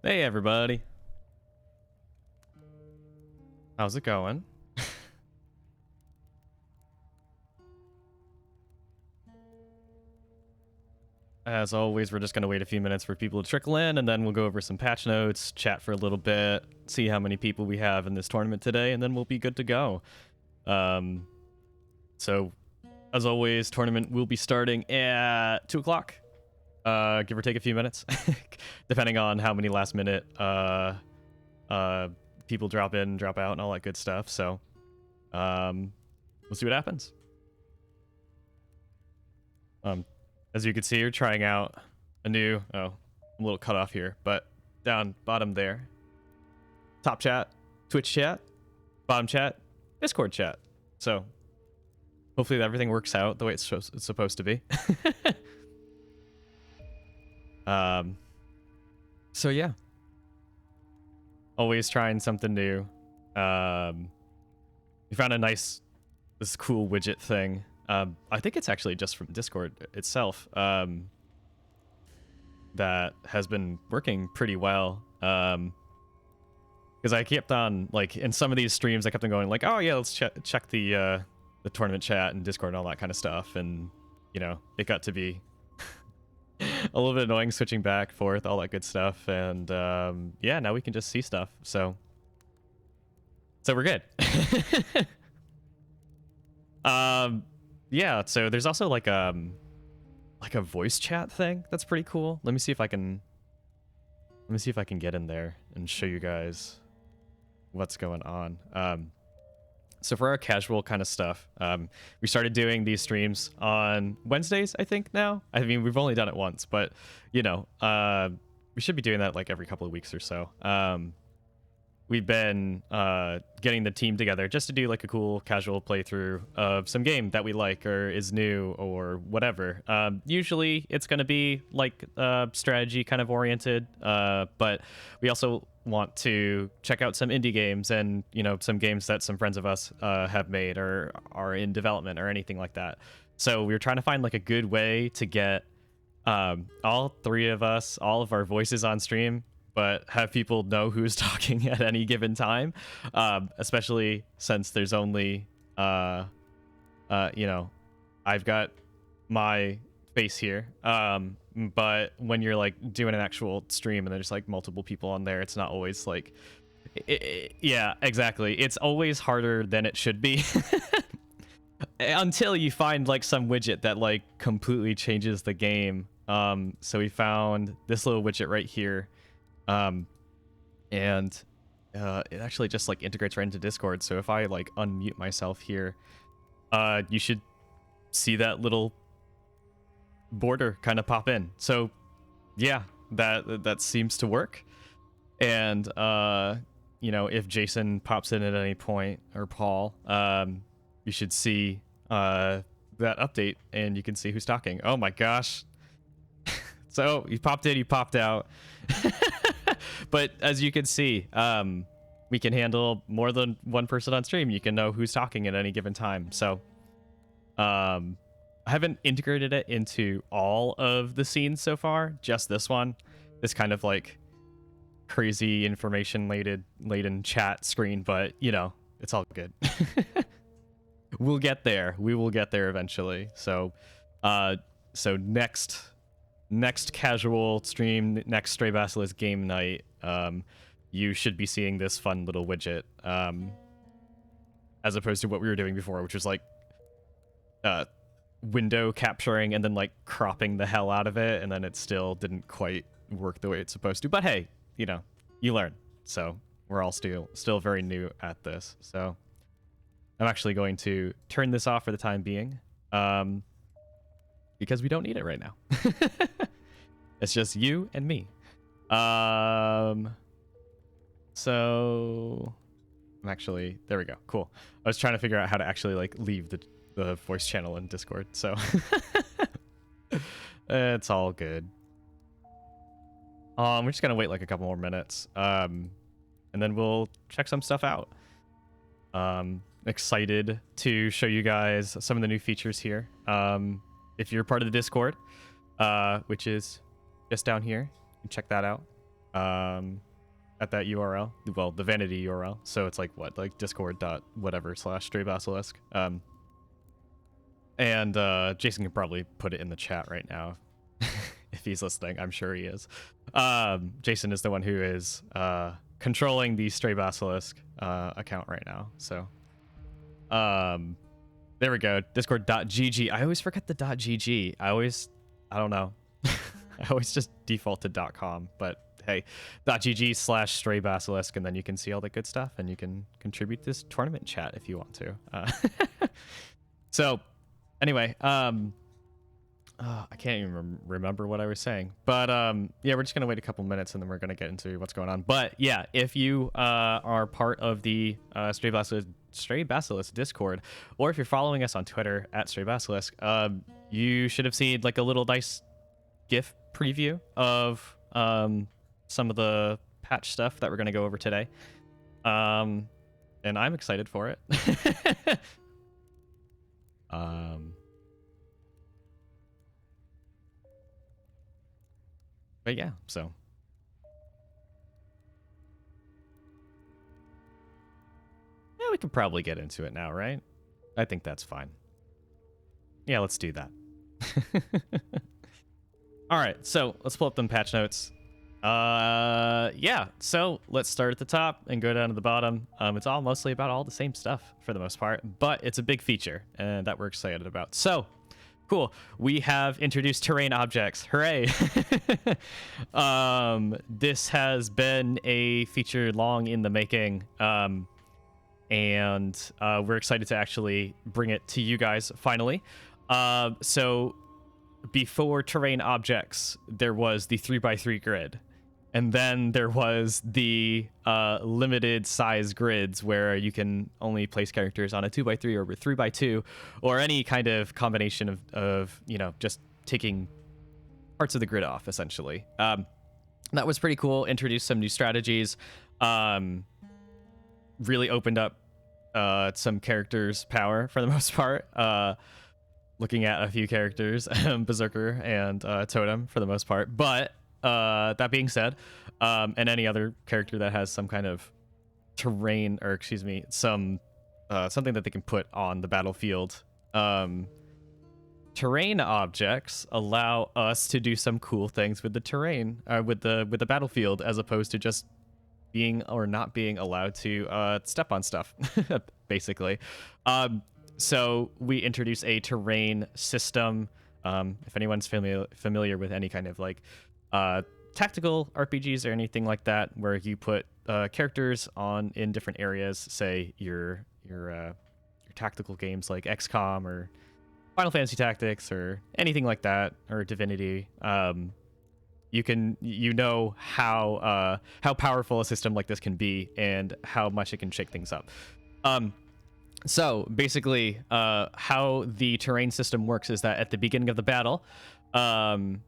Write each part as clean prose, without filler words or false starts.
Hey everybody. How's it going? As always, we're just going to wait a few minutes for people to trickle in, and then we'll go over some patch notes, chat for a little bit, see how many people we have in this tournament today, and then we'll be good to go. So, as always, tournament will be starting at 2 o'clock, give or take a few minutes, depending on how many last minute people drop in, drop out, and all that good stuff. So, we'll see what happens. As you can see, you're trying out a new, I'm a little cut off here, but down bottom there, top chat, Twitch chat, bottom chat, Discord chat. So hopefully everything works out the way it's supposed to be. So yeah, always trying something new. We found this cool widget thing. I think it's actually just from Discord itself, that has been working pretty well. Because I kept on, like, in some of these streams, I kept on going like, oh yeah, let's check the tournament chat and Discord and all that kind of stuff. And, you know, it got to be a little bit annoying switching back, forth, all that good stuff. And yeah, now we can just see stuff. So we're good. Yeah, so there's also like a voice chat thing that's pretty cool. Let me see if I can get in there and show you guys what's going on. So for our casual kind of stuff, we started doing these streams on Wednesdays, I think now. I mean, we've only done it once, but you know, we should be doing that like every couple of weeks or so. We've been getting the team together just to do like a cool casual playthrough of some game that we like or is new or whatever. Usually it's going to be like strategy kind of oriented, but we also want to check out some indie games and, you know, some games that some friends of us have made or are in development or anything like that. So we were trying to find like a good way to get all three of us, all of our voices on stream, but have people know who's talking at any given time, especially since there's only, you know, I've got my face here, but when you're like doing an actual stream and there's like multiple people on there, it's not always like, yeah, exactly. It's always harder than it should be until you find like some widget that like completely changes the game. So we found this little widget right here. And it actually just like integrates right into Discord. So if I like unmute myself here, you should see that little border kind of pop in. So yeah, that seems to work. And you know, if Jason pops in at any point or Paul, you should see that update and you can see who's talking. Oh my gosh. So you popped in, you popped out. But as you can see, we can handle more than one person on stream. You can know who's talking at any given time. So I haven't integrated it into all of the scenes so far, just this one. This kind of like crazy information laden chat screen, but you know, it's all good. We'll get there. We will get there eventually. So next casual stream, next Stray Basilisk game night, you should be seeing this fun little widget, as opposed to what we were doing before, which was like window capturing and then like cropping the hell out of it, and then it still didn't quite work the way it's supposed to. But hey, you know, you learn. So we're all still very new at this. So I'm actually going to turn this off for the time being. Because we don't need it right now. It's just you and me. So I'm actually, there we go. Cool. I was trying to figure out how to actually like leave the voice channel in Discord. So it's all good. We're just gonna wait like a couple more minutes. And then we'll check some stuff out. Excited to show you guys some of the new features here. If you're part of the Discord, which is just down here, you can check that out. at that URL. Well, the vanity URL. So it's like what, like discord dot whatever / stray basilisk. And Jason can probably put it in the chat right now if he's listening. I'm sure he is. Jason is the one who is controlling the Stray Basilisk account right now. So there we go. Discord.gg. I always forget the .gg. I don't know. I always just default to .com, but hey, .gg / Stray Basilisk, and then you can see all the good stuff, and you can contribute to this tournament chat if you want to. So anyway, I can't even remember what I was saying, but yeah, we're just gonna wait a couple minutes and then we're gonna get into what's going on. But yeah, if you are part of the Stray Basilisk Discord, or if you're following us on Twitter at Stray Basilisk, you should have seen like a little nice GIF preview of some of the patch stuff that we're gonna go over today, and I'm excited for it. But yeah, so yeah, we could probably get into it now, right? I think that's fine. Yeah, let's do that. All right, so let's pull up them patch notes. Yeah, so let's start at the top and go down to the bottom. It's all mostly about all the same stuff for the most part, but it's a big feature and that we're excited about. So cool, we have introduced terrain objects. Hooray! This has been a feature long in the making, and we're excited to actually bring it to you guys finally. So before terrain objects, there was the 3x3 grid. And then there was the limited size grids where you can only place characters on a 2x3 or a 3x2, or any kind of combination of you know, just taking parts of the grid off, essentially. That was pretty cool. Introduced some new strategies. Really opened up some characters' power for the most part. Looking at a few characters, Berserker and Totem for the most part. But that being said, and any other character that has some kind of terrain, or excuse me, some something that they can put on the battlefield. Terrain objects allow us to do some cool things with the terrain, with the battlefield, as opposed to just being or not being allowed to step on stuff, basically. So we introduce a terrain system. If anyone's familiar with any kind of like tactical RPGs or anything like that, where you put characters in different areas, say your tactical games like XCOM or Final Fantasy Tactics or anything like that, or Divinity, you know how powerful a system like this can be and how much it can shake things up. So basically, how the terrain system works is that at the beginning of the battle, and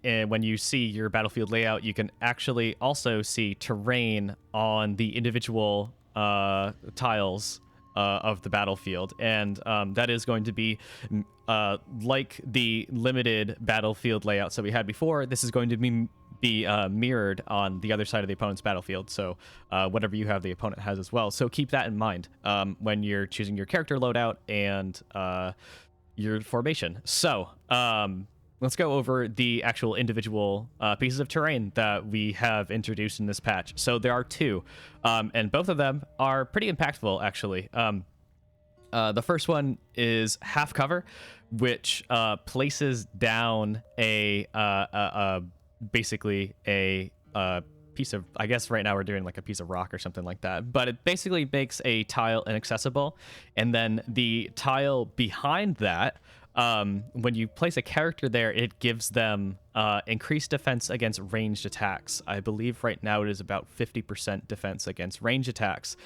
when you see your battlefield layout, you can actually also see terrain on the individual tiles of the battlefield, and that is going to be like the limited battlefield layouts that we had before. This is going to be mirrored on the other side of the opponent's battlefield, so whatever you have, the opponent has as well. So keep that in mind when you're choosing your character loadout and your formation. So let's go over the actual individual pieces of terrain that we have introduced in this patch. So there are two, and both of them are pretty impactful, actually. The first one is half cover, which places down basically a piece of, I guess right now we're doing like a piece of rock or something like that, but it basically makes a tile inaccessible, and then the tile behind that, when you place a character there, it gives them increased defense against ranged attacks. I believe right now it is about 50% defense against ranged attacks,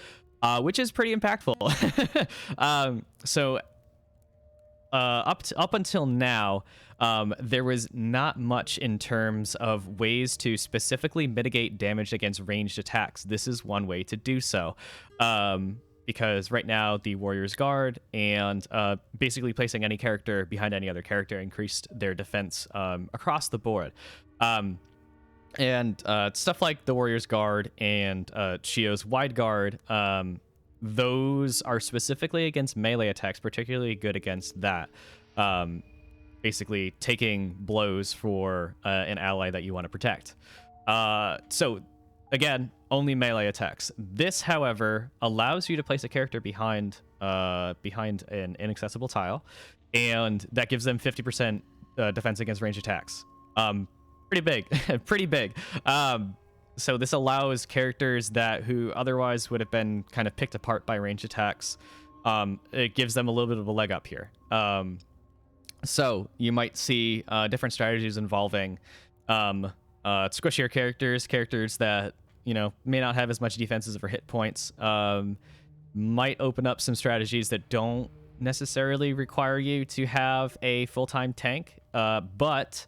which is pretty impactful. So up until now, there was not much in terms of ways to specifically mitigate damage against ranged attacks. This is one way to do so. Because right now the Warrior's Guard and basically placing any character behind any other character increased their defense across the board. And stuff like the Warrior's Guard and Shio's Wide Guard, those are specifically against melee attacks, particularly good against that. Basically taking blows for an ally that you want to protect. So again, only melee attacks. This, however, allows you to place a character behind an inaccessible tile, and that gives them 50% defense against range attacks. Pretty big, pretty big. So this allows characters who otherwise would have been kind of picked apart by range attacks. It gives them a little bit of a leg up here. So you might see different strategies involving squishier characters that may not have as much defenses or hit points. Might open up some strategies that don't necessarily require you to have a full-time tank, but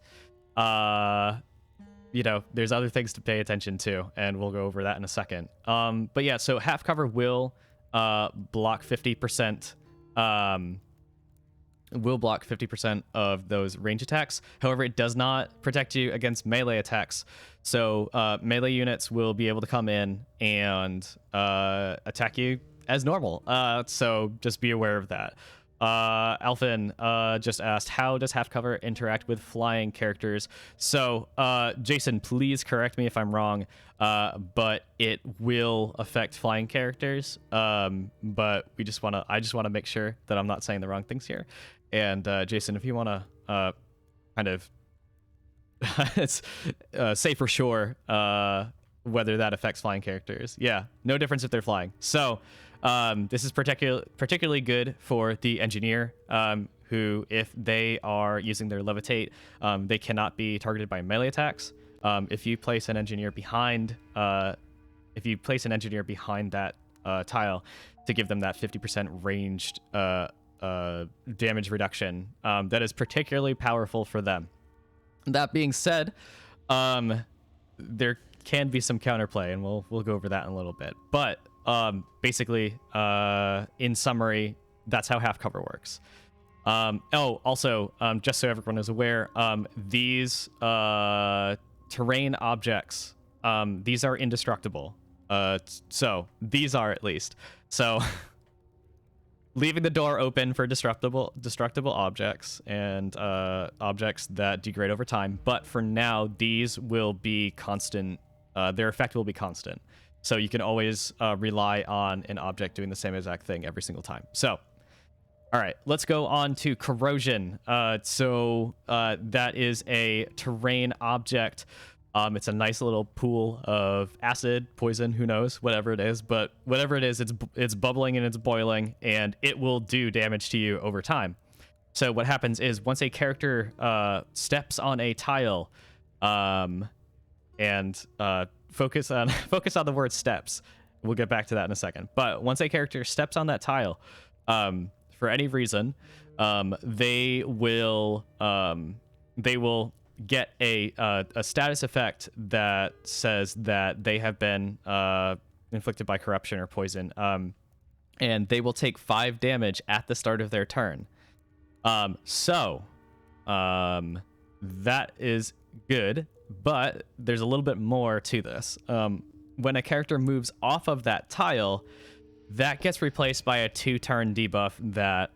there's other things to pay attention to, and we'll go over that in a second. But yeah, so half cover will block 50%. Will block 50% of those range attacks. However, it does not protect you against melee attacks. So melee units will be able to come in and attack you as normal. So just be aware of that. Alphin just asked, how does half cover interact with flying characters? So Jason, please correct me if I'm wrong, but it will affect flying characters. But I just want to make sure that I'm not saying the wrong things here. And Jason, if you want to kind of say for sure whether that affects flying characters. Yeah, no difference if they're flying. So this is particularly good for the engineer, who, if they are using their levitate, they cannot be targeted by melee attacks. If you place an engineer behind that tile to give them that 50% ranged damage reduction, that is particularly powerful for them. That being said, there can be some counterplay, and we'll go over that in a little bit. But basically, in summary, that's how half cover works. Also, just so everyone is aware, these terrain objects, these are indestructible. So these are, at least. So leaving the door open for destructible objects and objects that degrade over time. But for now, these will be constant. Their effect will be constant. So you can always rely on an object doing the same exact thing every single time. So, all right, let's go on to Corrosion. So that is a terrain object. It's a nice little pool of acid, poison, who knows, whatever it is. But whatever it is, it's bubbling and it's boiling, and it will do damage to you over time. So what happens is, once a character steps on a tile, and focus on the word steps. We'll get back to that in a second. But once a character steps on that tile, for any reason, they will get a status effect that says that they have been inflicted by corruption or poison, and they will take 5 damage at the start of their turn. So that is good, but there's a little bit more to this. When a character moves off of that tile, that gets replaced by a 2-turn debuff that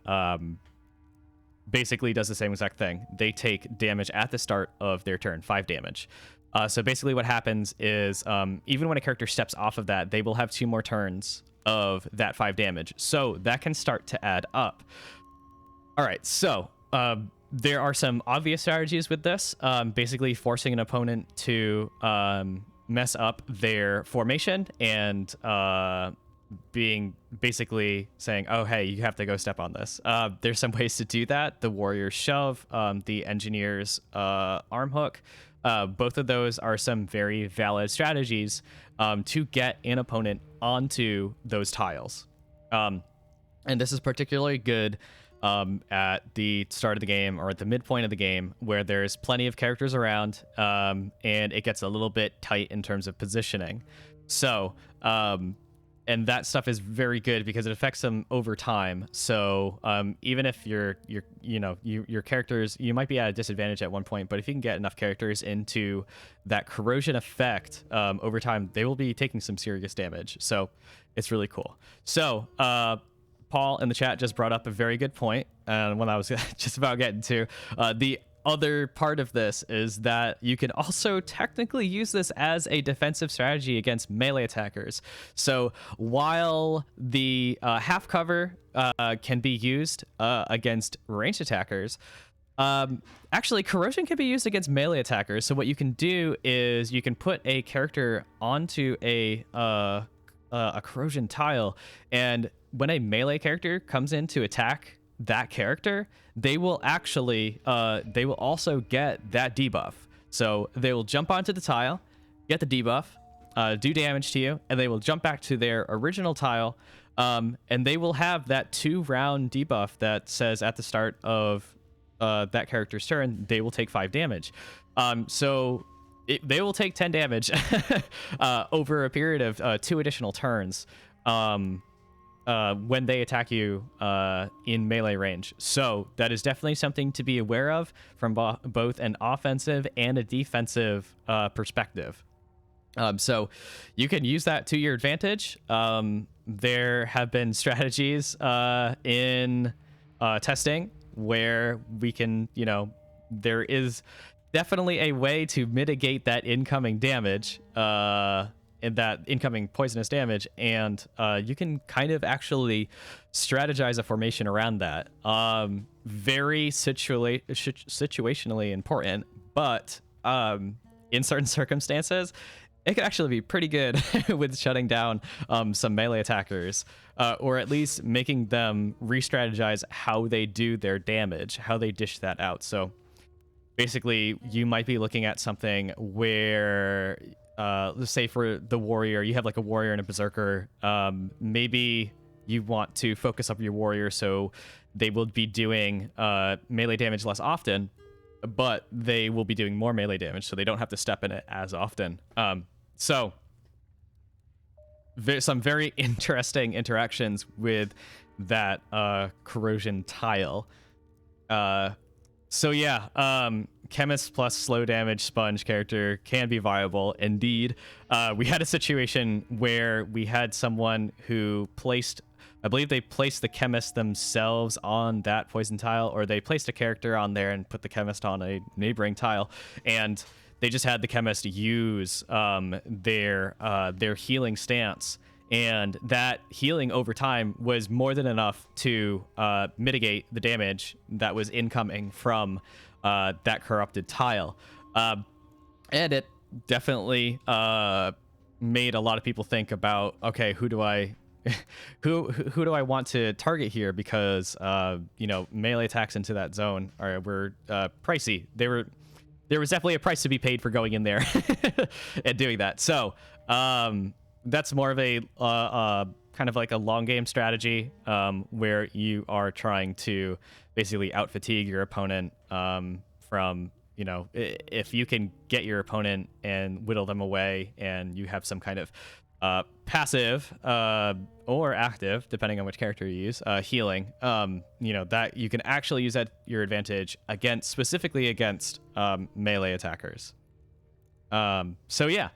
basically does the same exact thing. They take damage at the start of their turn, 5 damage. So basically what happens is, even when a character steps off of that, they will have 2 more turns of that 5 damage. So that can start to add up. All right, so there are some obvious strategies with this. Basically forcing an opponent to mess up their formation and being basically saying, oh, hey, you have to go step on this. There's some ways to do that. The warrior's shove, the engineer's arm hook. Both of those are some very valid strategies to get an opponent onto those tiles. And this is particularly good at the start of the game or at the midpoint of the game, where there's plenty of characters around, and it gets a little bit tight in terms of positioning. So and that stuff is very good because it affects them over time. So even if your characters, you might be at a disadvantage at one point, but if you can get enough characters into that corrosion effect over time, they will be taking some serious damage. So it's really cool. So Paul in the chat just brought up a very good point, and when I was just about getting to the other part of this is that you can also technically use this as a defensive strategy against melee attackers. So while the half cover can be used against ranged attackers, actually corrosion can be used against melee attackers. So what you can do is you can put a character onto a corrosion tile, and when a melee character comes in to attack that character, they will actually they will also get that debuff. So they will jump onto the tile, get the debuff, do damage to you, and they will jump back to their original tile, and they will have that 2-round debuff that says at the start of that character's turn they will take 5 damage. So they will take 10 damage over a period of 2 additional turns when they attack you in melee range. So that is definitely something to be aware of from both an offensive and a defensive perspective. So you can use that to your advantage. There have been strategies in testing where we can, there is definitely a way to mitigate that incoming damage, and that incoming poisonous damage, and you can kind of actually strategize a formation around that. Very situationally important, but in certain circumstances, it could actually be pretty good with shutting down some melee attackers, or at least making them re-strategize how they do their damage, how they dish that out. So basically, you might be looking at something where, let's say for the warrior, you have like a warrior and a berserker. Maybe you want to focus up your warrior so they will be doing melee damage less often, but they will be doing more melee damage, so they don't have to step in it as often. So there's some very interesting interactions with that corrosion tile. So yeah, chemist plus slow damage sponge character can be viable indeed. We had a situation where we had someone who placed, I believe they placed the chemist themselves on that poison tile, or they placed a character on there and put the chemist on a neighboring tile, and they just had the chemist use their healing stance, and that healing over time was more than enough to mitigate the damage that was incoming from that corrupted tile. And it definitely made a lot of people think about, okay, who do I want to target here? Because melee attacks into that zone were pricey. There was definitely a price to be paid for going in there and doing that. So that's more of a kind of like a long game strategy, where you are trying to basically out fatigue your opponent from, if you can get your opponent and whittle them away, and you have some kind of passive or active, depending on which character you use, healing, that you can actually use at your advantage specifically against melee attackers. So yeah,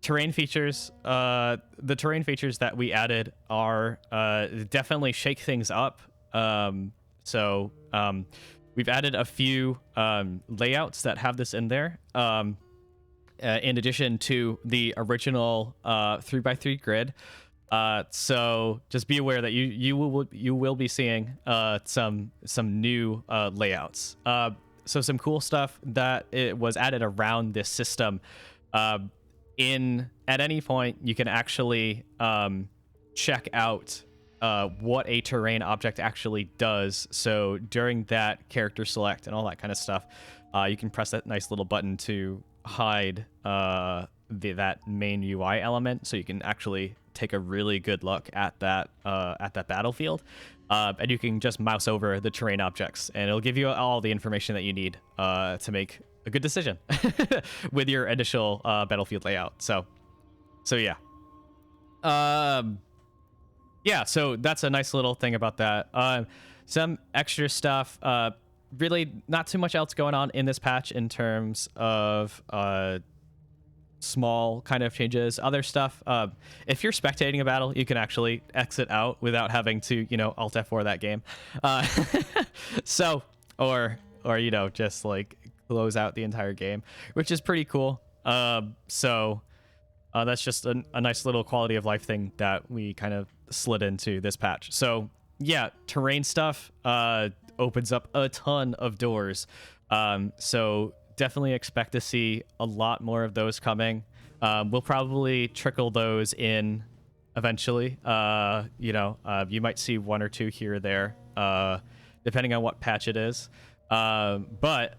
terrain features, the terrain features that we added are definitely shake things up. So we've added a few layouts that have this in there, in addition to the original 3x3 grid. So just be aware that you will be seeing some new layouts. So some cool stuff that it was added around this system. At any point, you can actually check out what a terrain object actually does. So during that character select and all that kind of stuff, you can press that nice little button to hide that main UI element, so you can actually take a really good look at that battlefield, and you can just mouse over the terrain objects, and it'll give you all the information that you need to make a good decision with your initial battlefield layout. So yeah. Yeah, so that's a nice little thing about that. Some extra stuff. Really not too much else going on in this patch in terms of small kind of changes. Other stuff, if you're spectating a battle, you can actually exit out without having to, Alt F4 that game. So, or just like close out the entire game, which is pretty cool. So that's just a nice little quality of life thing that we kind of slid into this patch. So yeah, terrain stuff opens up a ton of doors. So definitely expect to see a lot more of those coming. We'll probably trickle those in eventually. You might see one or two here or there, depending on what patch it is. But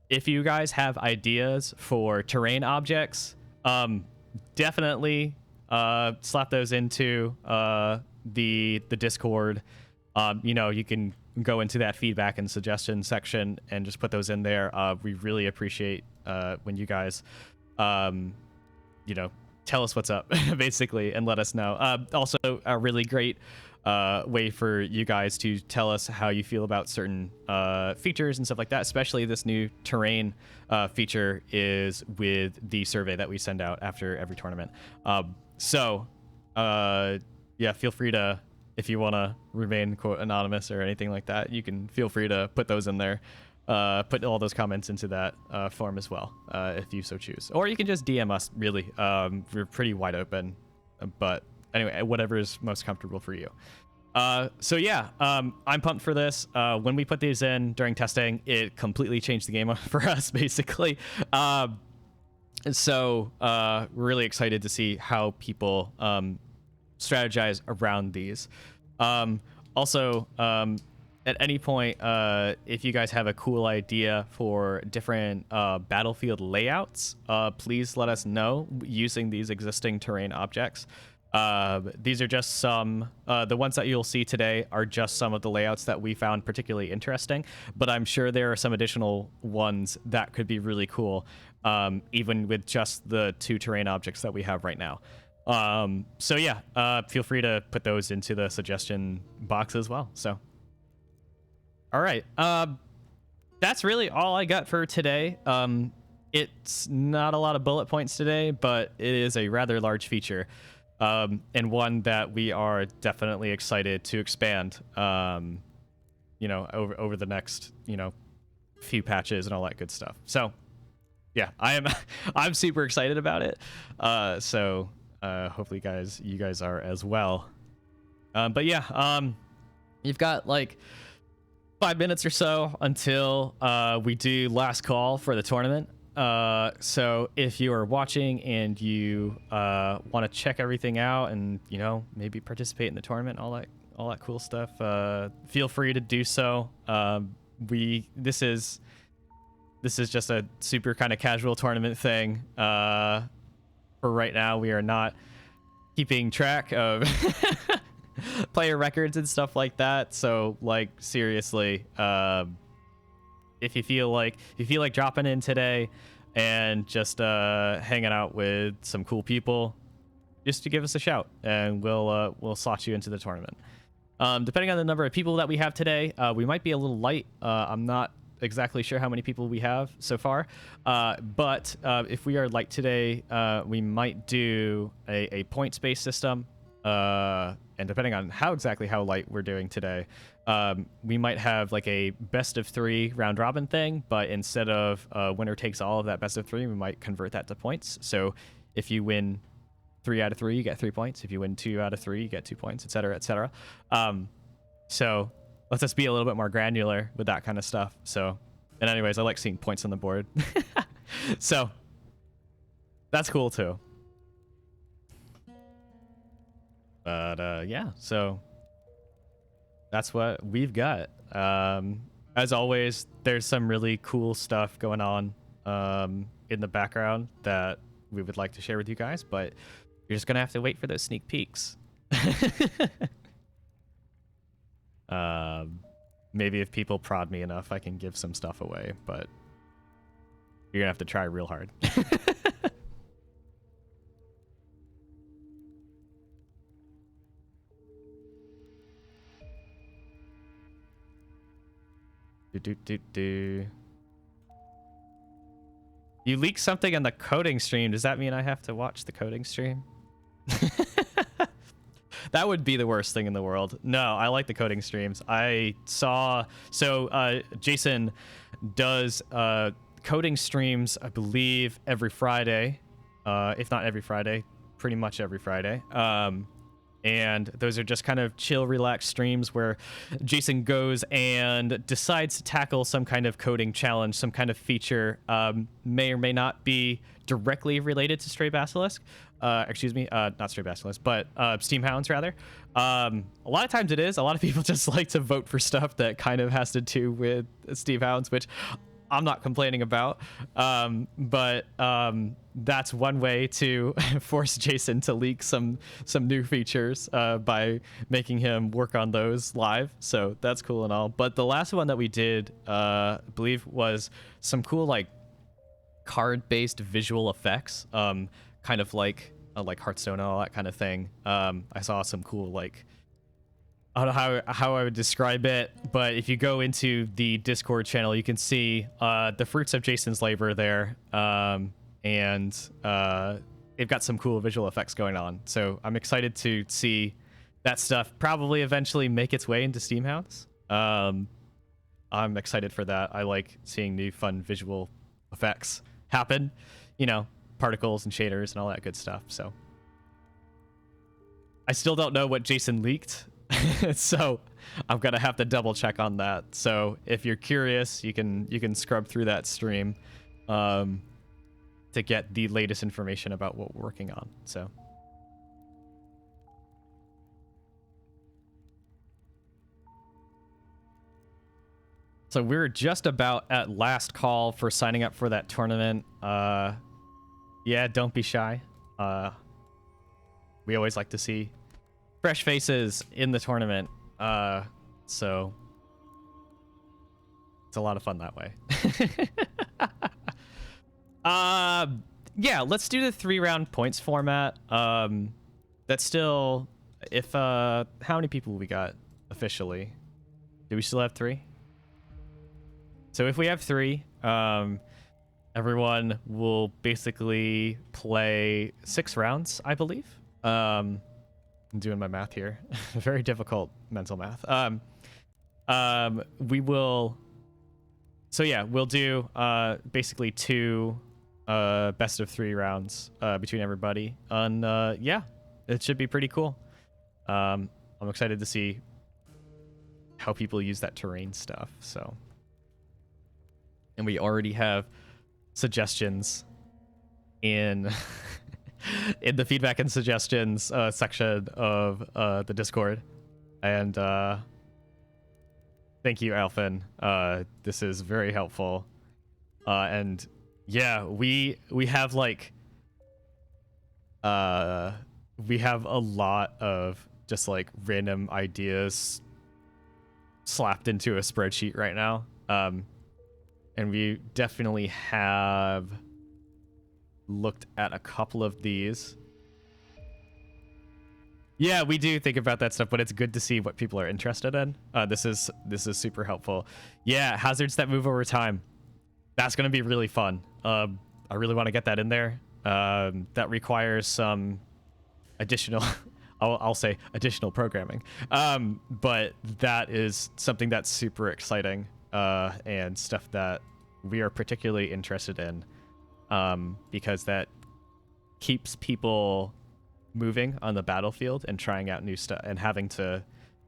if you guys have ideas for terrain objects, definitely slap those into the Discord. You can go into that feedback and suggestion section and just put those in there. We really appreciate when you guys tell us what's up basically and let us know. Also a really great way for you guys to tell us how you feel about certain features and stuff like that, especially this new terrain feature is with the survey that we send out after every tournament. Yeah, feel free to, if you want to remain quote anonymous or anything like that, you can feel free to put those in there, put all those comments into that form as well, if you so choose, or you can just DM us. Really, we're pretty wide open, but anyway, whatever is most comfortable for you. So yeah, I'm pumped for this. When we put these in during testing, it completely changed the game for us, basically. So really excited to see how people strategize around these. Also, at any point, if you guys have a cool idea for different battlefield layouts, please let us know using these existing terrain objects. These are just some, the ones that you'll see today are just some of the layouts that we found particularly interesting, but I'm sure there are some additional ones that could be really cool, even with just the 2 terrain objects that we have right now. So yeah, feel free to put those into the suggestion box as well. So, all right. That's really all I got for today. It's not a lot of bullet points today, but it is a rather large feature. And one that we are definitely excited to expand, over the next, few patches and all that good stuff. So yeah, I'm super excited about it. So hopefully you guys are as well. But yeah, you've got like 5 minutes or so until we do last call for the tournament. So if you are watching and you want to check everything out and maybe participate in the tournament, all that cool stuff, feel free to do so. This is just a super kind of casual tournament thing. For right now, we are not keeping track of player records and stuff like that. So like seriously, if you feel like dropping in today and just hanging out with some cool people, just to give us a shout and we'll slot you into the tournament. Depending on the number of people that we have today, we might be a little light. I'm not exactly sure how many people we have so far, but if we are light today, we might do a points-based system, and depending on how light we're doing today, we might have like a best of 3 round robin thing, but instead of winner takes all of that best of 3, we might convert that to points. So if you win 3 out of 3, you get 3 points. If you win 2 out of 3, you get 2 points, etc., etc. So let's just be a little bit more granular with that kind of stuff. So, and anyways, I like seeing points on the board. So that's cool too. But yeah, so that's what we've got. As always, there's some really cool stuff going on in the background that we would like to share with you guys, but you're just gonna have to wait for those sneak peeks. Maybe if people prod me enough, I can give some stuff away, but you're gonna have to try real hard. Do. You leaked something in the coding stream. Does that mean I have to watch the coding stream? That would be the worst thing in the world. No, I like the coding streams. I saw... So, Jason does coding streams, I believe, every Friday. If not every Friday, pretty much every Friday. And those are just kind of chill, relaxed streams where Jason goes and decides to tackle some kind of coding challenge, some kind of feature, may or may not be directly related to Stray Basilisk. Excuse me, not Stray Basilisk, but Steamhounds, rather. A lot of times it is. A lot of people just like to vote for stuff that kind of has to do with Steamhounds, which I'm not complaining about. But that's one way to force Jason to leak some new features by making him work on those live. So that's cool and all. But the last one that we did, I believe, was some cool like card-based visual effects, kind of like Hearthstone and all that kind of thing. I saw some cool like, I don't know how I would describe it, but if you go into the Discord channel, you can see the fruits of Jason's labor there, and they've got some cool visual effects going on. So I'm excited to see that stuff probably eventually make its way into Steamhounds. I'm excited for that. I like seeing new fun visual effects happen, you know, particles and shaders and all that good stuff. So I still don't know what Jason leaked. So I'm gonna have to double check on that. So if you're curious, you can scrub through that stream to get the latest information about what we're working on. So we're just about at last call for signing up for that tournament. Yeah, don't be shy. We always like to see fresh faces in the tournament. So it's a lot of fun that way. Yeah, let's do the 3-round points format. That's still, if how many people we got officially? Do we still have 3? So if we have 3, everyone will basically play 6 rounds, I believe. I'm doing my math here. Very difficult mental math. We will... So yeah, we'll do basically 2 best of 3 rounds between everybody. And yeah, it should be pretty cool. I'm excited to see how people use that terrain stuff, so... And we already have suggestions in in the feedback and suggestions section of the Discord. And thank you, Alphen. This is very helpful. And yeah, we have like we have a lot of just like random ideas slapped into a spreadsheet right now. And we definitely have looked at a couple of these. Yeah, we do think about that stuff, but it's good to see what people are interested in. This is super helpful. Yeah, hazards that move over time. That's going to be really fun. I really want to get that in there. That requires some additional, I'll say additional programming. But that is something that's super exciting. And stuff that we are particularly interested in, because that keeps people moving on the battlefield and trying out new stuff and having to,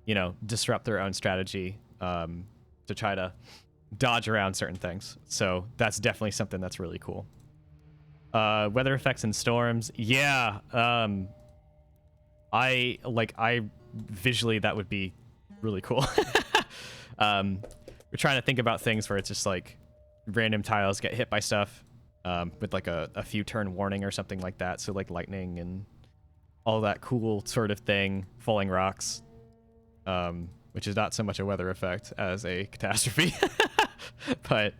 you know, disrupt their own strategy to try to dodge around certain things. So that's definitely something that's really cool. Weather effects and storms. Yeah. I visually, that would be really cool. We're trying to think about things where it's just like random tiles get hit by stuff with like a few turn warning or something like that. So like lightning and all that cool sort of thing, falling rocks, which is not so much a weather effect as a catastrophe. But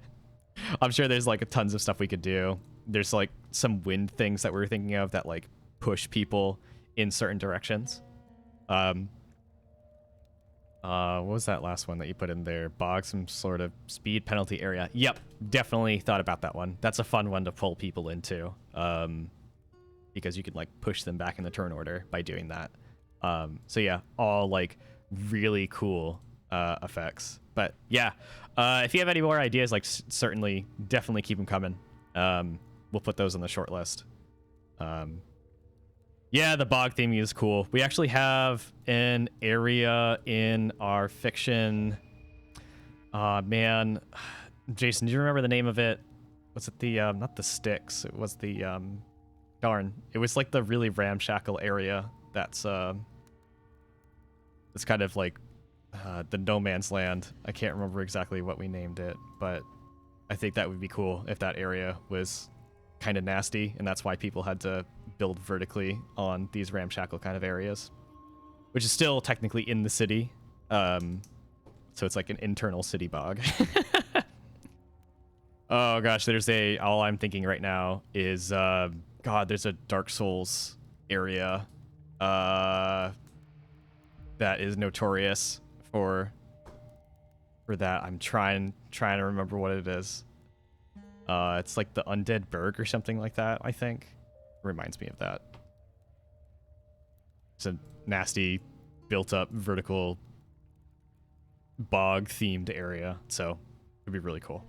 I'm sure there's like tons of stuff we could do. There's like some wind things that we're thinking of that like push people in certain directions. What was that last one that you put in there? Bog, some sort of speed penalty area. Yep, definitely thought about that one. That's a fun one to pull people into, because you can like push them back in the turn order by doing that. So yeah, all like really cool effects. But yeah, if you have any more ideas, like certainly, definitely keep them coming. We'll put those on the short list. Yeah, the bog theme is cool. We actually have an area in our fiction. Man, Jason, do you remember the name of it? Was it the not the sticks? It was the darn. It was like the really ramshackle area. That's it's kind of like the no man's land. I can't remember exactly what we named it, but I think that would be cool if that area was kind of nasty, and that's why people had to build vertically on these ramshackle kind of areas, which is still technically in the city. So it's like an internal city bog. Oh gosh, all I'm thinking right now is God, there's a Dark Souls area that is notorious for that. I'm trying to remember what it is. It's like the Undead Berg or something like that, I think. Reminds me of that. It's a nasty, built-up, vertical, bog-themed area, so it'd be really cool.